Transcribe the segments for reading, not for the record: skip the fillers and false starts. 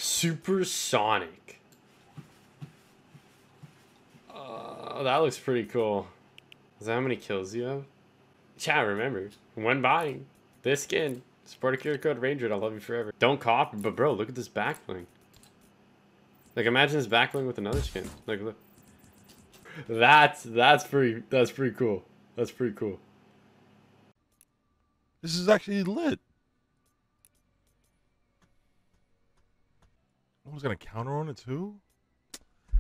Supersonic. That looks pretty cool. Is that how many kills you have? Yeah, remember, when buying this skin, support a QR code Ranger, I'll love you forever. Don't copy, but bro, look at this back bling. Like, imagine this back bling with another skin. Like, look. That's pretty cool. That's pretty cool. This is actually lit. I was gonna counter on it too.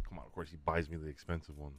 Come on, of course he buys me the expensive one.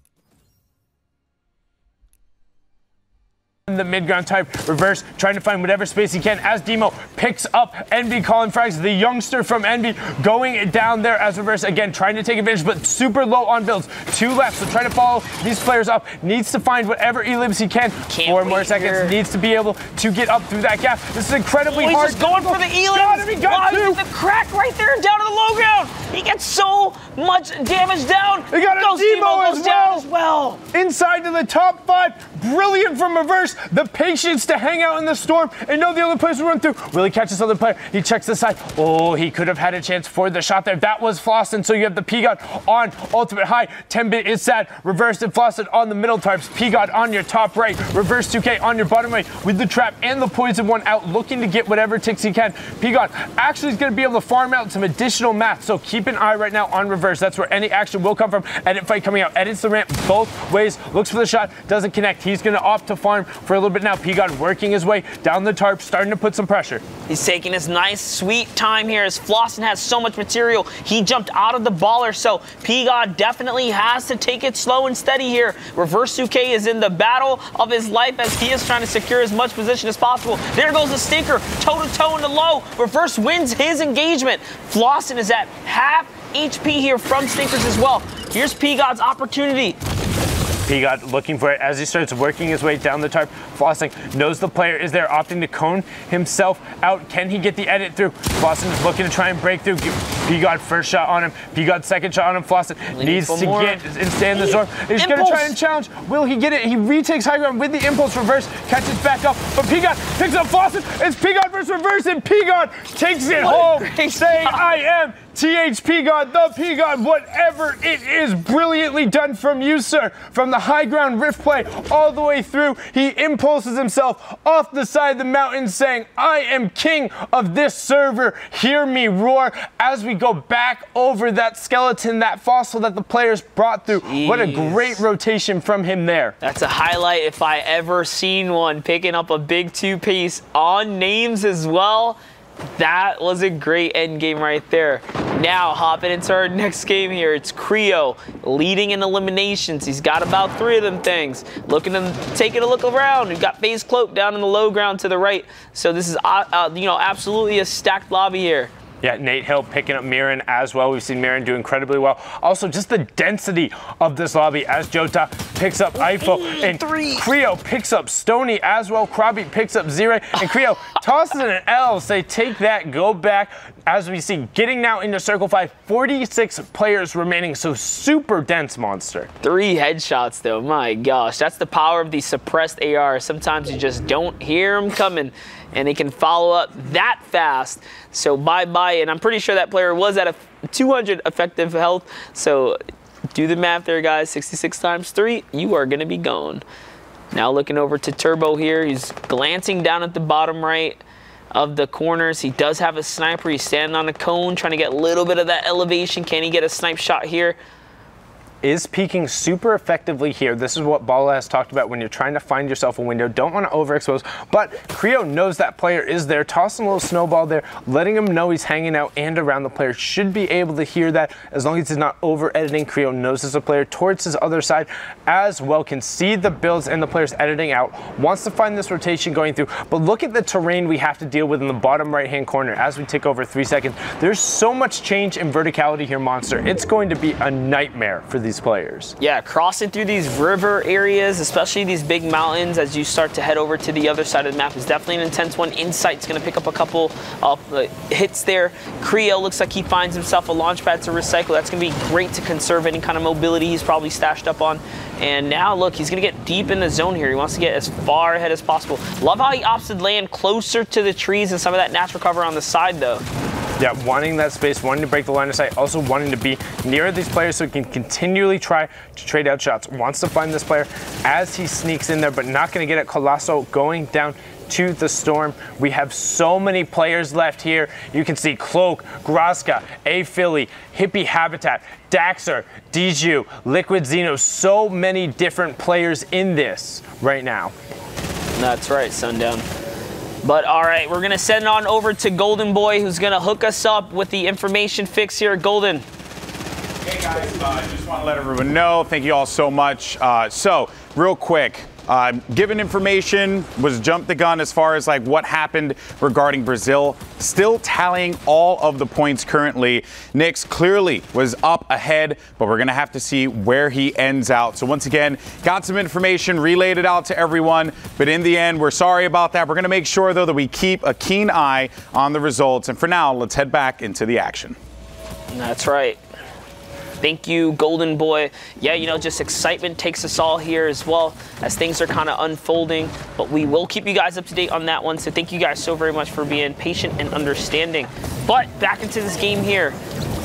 The mid-ground type reverse, trying to find whatever space he can as Demo picks up Envy calling frags. The youngster from Envy going down there as reverse again, trying to take advantage, but super low on builds. 2 left, so trying to follow these players up. Needs to find whatever elims he can. 4 more seconds. Here. Needs to be able to get up through that gap. This is incredibly hard. He's just going for the elims. He got 2. The crack right there down to the low ground. He gets so much damage down. He got a Demo as well. Inside to the top 5. Brilliant from reverse. The patience to hang out in the storm and know the other place to run through. Will he catch this other player? He checks the side. Oh, he could have had a chance for the shot there. That was Flossin, so you have the P-God on ultimate high. 10-bit is sad. Reversed and Flossin on the middle types. P-God on your top right. Reverse 2K on your bottom right with the trap and the poison one out, looking to get whatever ticks he can. P-God actually is going to be able to farm out some additional math, so keep an eye right now on reverse. That's where any action will come from. Edit fight coming out. Edits the ramp both ways. Looks for the shot. Doesn't connect. He's going to opt to farm for a little bit now. P-God working his way down the tarp, starting to put some pressure. He's taking his nice, sweet time here as Flossin has so much material. He jumped out of the baller, so P-God definitely has to take it slow and steady here. Reverse 2K is in the battle of his life as he is trying to secure as much position as possible. There goes the stinker, toe-to-toe in the low. Reverse wins his engagement. Flossin is at half HP here from stinkers as well. Here's P-God's opportunity. P-God looking for it as he starts working his way down the tarp. Flossing knows the player is there, opting to cone himself out. Can he get the edit through? Flossing is looking to try and break through. P-God first shot on him. P-God second shot on him. Flossing needs to get and stay in the zone. He's going to try and challenge. Will he get it? He retakes high ground with the impulse reverse, catches back up, but P-God picks up Flossing. It's P-God versus reverse, and P-God takes it home, saying, I am THP God, the P-God, whatever it is, brilliantly done from you, sir. From the high ground rift play all the way through, he impulses himself off the side of the mountain saying, I am king of this server, hear me roar, as we go back over that skeleton, that fossil that the players brought through. Jeez. What a great rotation from him there. That's a highlight if I ever seen one, picking up a big 2-piece on names as well. That was a great end game right there. Now, hopping into our next game here, it's Creo leading in eliminations. He's got about 3 of them things. Taking a look around. We've got FaZe Cloak down in the low ground to the right. So this is, absolutely a stacked lobby here. Yeah, Nate Hill picking up Mirren as well. We've seen Mirren do incredibly well. Also, just the density of this lobby as Jota picks up Eiffel and Creo picks up Stony as well. Krabi picks up Zire and Creo tosses in an L. Say, take that, go back. As we see, getting now into Circle 5, 46 players remaining, so super dense monster. 3 headshots though, my gosh. That's the power of the suppressed AR. Sometimes you just don't hear them coming, and they can follow up that fast. So bye-bye, and I'm pretty sure that player was at a 200 effective health. So do the math there, guys. 66 times 3, you are gonna be gone. Now looking over to Turbo here. He's glancing down at the bottom right of the corners. He does have a sniper. He's standing on a cone, trying to get a little bit of that elevation. Can he get a snipe shot here? Is peeking super effectively here. This is what Bala has talked about when you're trying to find yourself a window. Don't want to overexpose, but Creo knows that player is there, tossing a little snowball there, letting him know he's hanging out and around the player. Should be able to hear that as long as he's not over editing. Creo knows there's a player towards his other side as well, can see the builds and the players editing out, wants to find this rotation going through, but look at the terrain we have to deal with in the bottom right hand corner as we tick over 3 seconds. There's so much change in verticality here, Monster. It's going to be a nightmare for these players. Yeah, crossing through these river areas, especially these big mountains as you start to head over to the other side of the map, is definitely an intense one. Insight's going to pick up a couple of hits there. Creo looks like he finds himself a launch pad to recycle. That's going to be great to conserve any kind of mobility he's probably stashed up on. And now look, he's going to get deep in the zone here. He wants to get as far ahead as possible. Love how he opts to land closer to the trees and some of that natural cover on the side though. Yeah, wanting that space, wanting to break the line of sight, also wanting to be near these players so he can continually try to trade out shots. Wants to find this player as he sneaks in there, but not going to get it. Colosso going down to the Storm. We have so many players left here. You can see Cloak, Graska, A-Philly, Hippie Habitat, Daxer, Diju, Liquid Xeno. So many different players in this right now. That's right, Sundown. But all right, we're going to send on over to Golden Boy, who's going to hook us up with the information fix here. Golden. Hey guys, I just want to let everyone know, thank you all so much. So, real quick, given information, was jumped the gun as far as like what happened regarding Brazil. Still tallying all of the points currently. Nyx clearly was up ahead, but we're going to have to see where he ends out. So once again, got some information, relayed it out to everyone, but in the end, we're sorry about that. We're going to make sure, though, that we keep a keen eye on the results. And for now, let's head back into the action. That's right. Thank you, Golden Boy. Yeah, you know, just excitement takes us all here as well as things are kind of unfolding. But we will keep you guys up to date on that one. So thank you guys so very much for being patient and understanding. But back into this game here.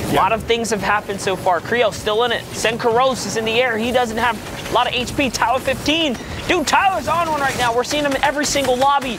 A lot of things have happened so far. Creo still in it. Senkaros is in the air. He doesn't have a lot of HP. Tyler 15. Dude, Tyler's on one right now. We're seeing him in every single lobby.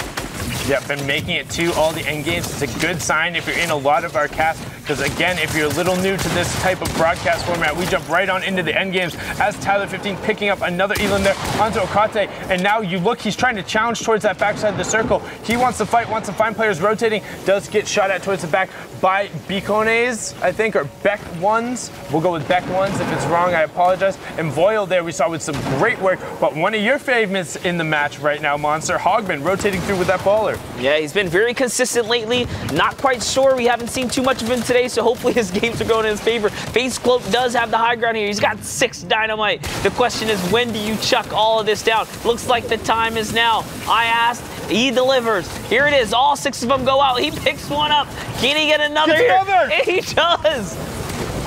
Yep, been making it to all the end games. It's a good sign if you're in a lot of our cast, because again, if you're a little new to this type of broadcast format, we jump right on into the end games as Tyler 15 picking up another Elam there onto Okate, and now you look, he's trying to challenge towards that backside of the circle. He wants to fight, wants to find players rotating, does get shot at towards the back by Bicones, I think, or Beck Ones. We'll go with Beck Ones. If it's wrong, I apologize. And Voyle there we saw with some great work, but one of your favorites in the match right now, Monster, Hogman, rotating through with that baller. Yeah, he's been very consistent lately. Not quite sure. We haven't seen too much of him today, so hopefully his games are going in his favor. Face Cloak does have the high ground here. He's got 6 dynamite. The question is, when do you chuck all of this down? Looks like the time is now. I asked, he delivers. Here it is. All 6 of them go out. He picks one up. Can he get another here? He does.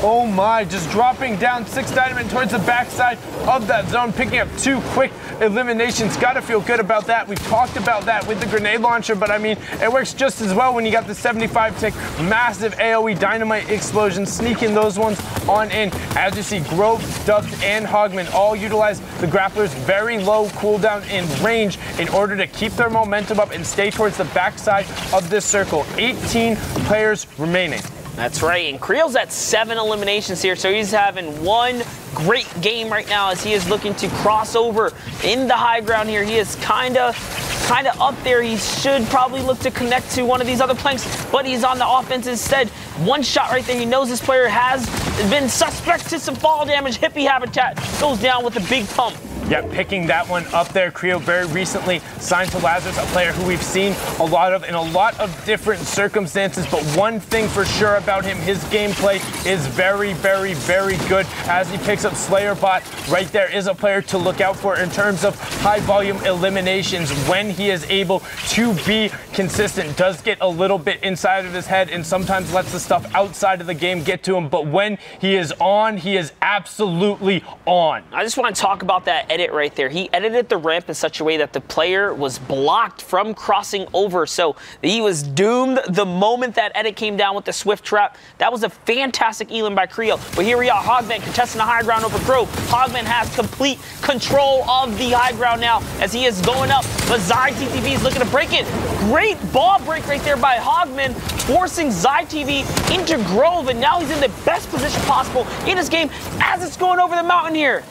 Oh my, just dropping down 6 dynamite towards the backside of that zone, picking up 2 quick eliminations. Gotta feel good about that. We've talked about that with the grenade launcher, but I mean, it works just as well when you got the 75 tick, massive AoE dynamite explosion, sneaking those ones on in. As you see, Grove, Dubs, and Hogman all utilize the grapplers' very low cooldown in range in order to keep their momentum up and stay towards the backside of this circle. 18 players remaining. That's right, and Creel's at 7 eliminations here, so he's having one great game right now as he is looking to cross over in the high ground here. He is kind of up there. He should probably look to connect to one of these other planks, but he's on the offense instead. One shot right there. He knows this player has been suspect to some fall damage. Hippie Habitat goes down with a big pump. Yeah, picking that one up there. Creo very recently signed to Lazarus, a player who we've seen a lot of in a lot of different circumstances, but one thing for sure about him, his gameplay is very, very, very good. As he picks up Slayer Bot, right there is a player to look out for in terms of high volume eliminations when he is able to be consistent. Does get a little bit inside of his head and sometimes lets the stuff outside of the game get to him, but when he is on, he is absolutely on. I just want to talk about that edit right there. He edited the ramp in such a way that the player was blocked from crossing over, so he was doomed the moment that edit came down with the Swift Trap. That was a fantastic elim by Creo. But here we are, Hogman contesting the high ground over Grove. Hogman has complete control of the high ground now as he is going up, but Zai TTV is looking to break it. Great ball break right there by Hogman, forcing Zai TV into Grove, and now he's in the best position possible in this game as it's going over the mountain here.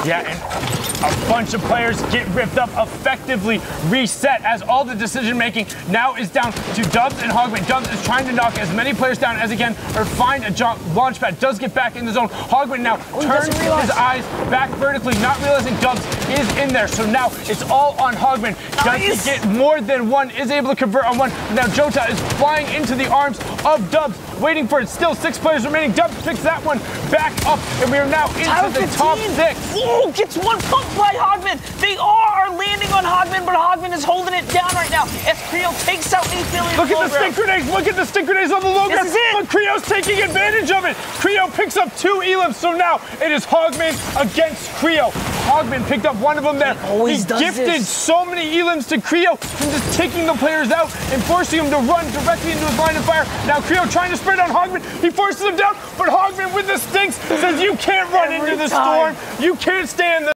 Yeah, and a bunch of players get ripped up, effectively reset as all the decision making now is down to Dubs and Hogman. Dubs is trying to knock as many players down as he can or find a jump launch pad. Does get back in the zone. Hogman now turns his eyes back vertically, not realizing Dubs is in there. So now it's all on Hogman. Does he get more than one? Is able to convert on one. Now Jota is flying into the arms of Dubs, waiting for it. Still 6 players remaining. Dubs picks that one back up, and we are now into the top 6. Ooh, gets one pump by Hogman. They are landing on Hogman, but Hogman is holding it down right now as Creo takes out A-Philly. Look at the stink grenades. Look at the stink grenades on the low ground. But Creo's taking advantage of it. Creo picks up 2 elims, so now it is Hogman against Creo. Hogman picked up one of them there. always does gifted this. so many elims to Creo from just taking the players out and forcing him to run directly into his line of fire. Now Creo trying to spread on Hogman. He forces him down, but Hogman with the stinks says you can't run into the storm. You can't stay in the